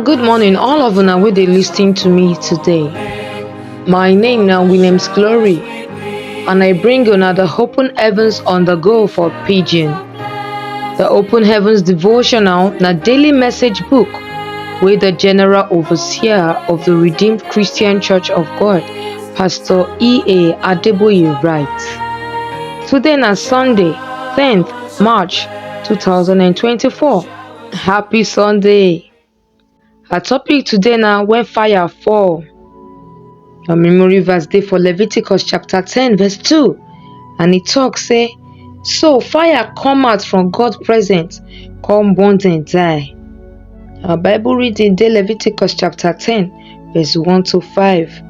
Good morning, all of una wey dey lis ten to me today. My name na Williams Glory, and I bring una the Open Heavens on the go for Pidgin. The Open Heavens Devotional na daily message book wey the General Overseer of the Redeemed Christian Church of God, Pastor E.A. Adeboye write. Today na Sunday, 10th March 2024. Happy Sunday! Our topic today na when fire fall. Our memory verse dey for Leviticus chapter 10 verse 2, and it talk say, "So fire come out from God's presence, come burn them die." Our Bible reading dey Leviticus chapter 10 verse 1 to 5,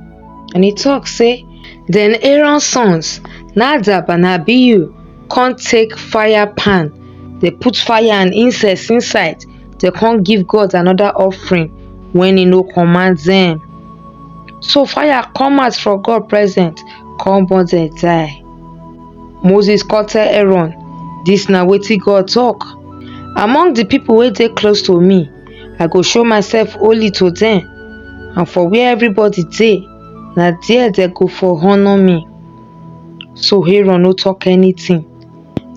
and it talk say, "Then Aaron's sons, Nadab and Abihu, come take fire pan, they put fire and incense inside, they can't give God another offering when he no command them. So fire come out from God present, come burn them die." Moses come tell Aaron, "This na wetin God talk. Among the people wey dey close to me, I go show myself holy to them, and for where everybody dey, na there they go for honor me." So Aaron no talk anything.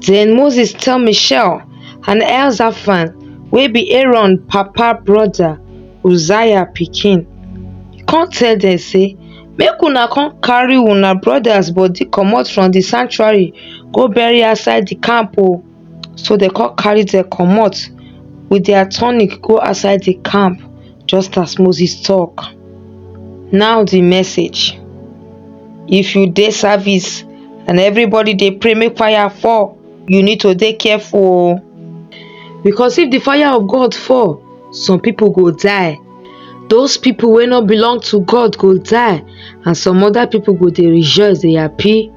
Then Moses tell Michelle and Elzaphan, wey be Aaron papa brother, Uzziah pikin. He come tell them say, "Make una come carry una brothers body comot from the sanctuary, go bury outside the camp o." So they come carry them comot with their tunic go outside the camp, just as Moses talk. Now the message. If you dey service and everybody dey pray make fire fall, you need to dey careful o. Because if the fire of God fall, some people go die. Those people wey no belong to God go die, and some other people go dey rejoice, dey happy.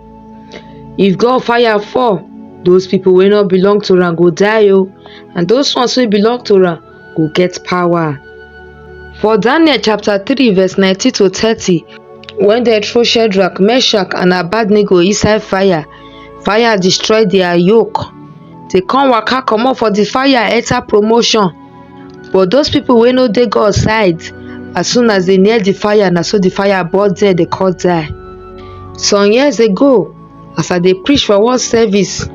If God fire fall, those people wey no belong to am go die o, and those ones wey belong to am go get power. For Daniel chapter 3 verse 19 to 30, when they throw Shadrach, Meshach and Abednego inside fire, fire destroy their yoke. They come waka comot for the fire, enter promotion. But those people wey no dey God side, as soon as they near the fire, na so the fire burn them, they come die. Some years ago, as I dey preach for one service,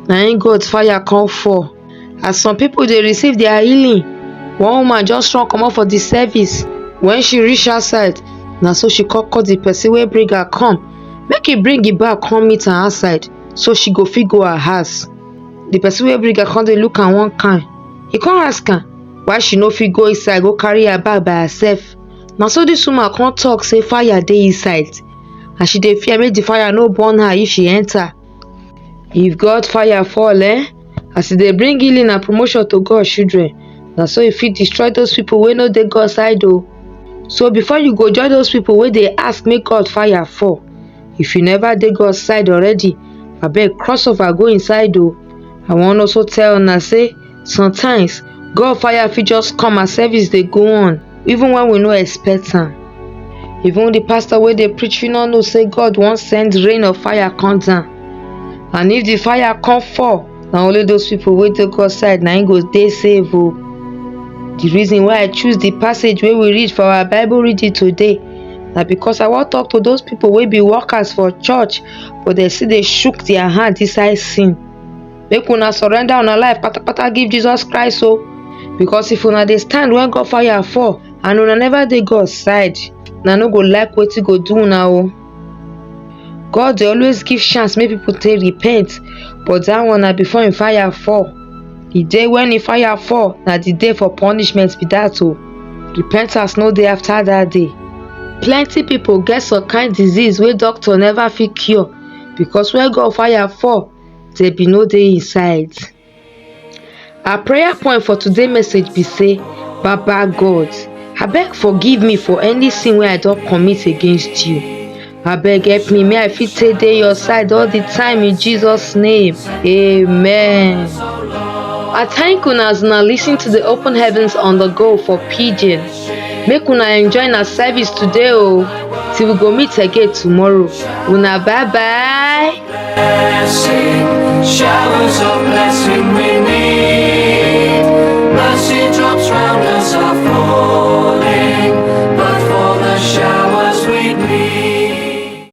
na im God fire come fall. As some people dey receive their healing, one woman just run comot for the service. When she reach outside, na so she call the person wey bring her come, make he bring it back come meet her outside, so she go fit go her house. The person wey bring her come dey look am one kind. He come ask am why she no fit go inside go carry her bag by herself. Na so this woman come talk say fire dey inside, and she dey fear make the fire no burn her if she enter. If God fire fall, as e dey bring healing and promotion to God's children, na so e fit destroy those people wey no dey God side o. So before you go join those people wey dey ask make God fire fall, if you never dey God side already, abeg cross over go inside o. I wan also tell una say sometimes God fire fit just come as service dey go on, even when we no expect am. Even the pastor wey dey preach fit no know say God wan send rain of fire come down. And if the fire come fall, na only those people wey dey God side na im go dey safe o. The reason why I choose the passage wey we read for our Bible reading today na because I wan talk to those people wey be workers for church, but they still dey shook their hand inside sin. Make una surrender una life patapata give Jesus Christ o. Because if una dey stand when God fire fall and una never dey God side, una no go like wetin go do una o. God dey always give chance make people take repent, but that one na before im fire fall. The day when im fire fall na the day for punishment be that o. Repentance no dey after that day. Plenty people get some kind disease wey doctor never fit cure, because when God fire fall, they be no dey inside. Our prayer point for today's message be say, "Baba God, abeg forgive me for any sin wey I don commit against you. Abeg help me, may I fit take dey your side all the time in Jesus' name. Amen." I thank una as una lis ten to the Open Heavens on the go for Pidgin. Make una enjoy our service today o. Till we go meet again tomorrow. Una bye bye. Showers of blessing.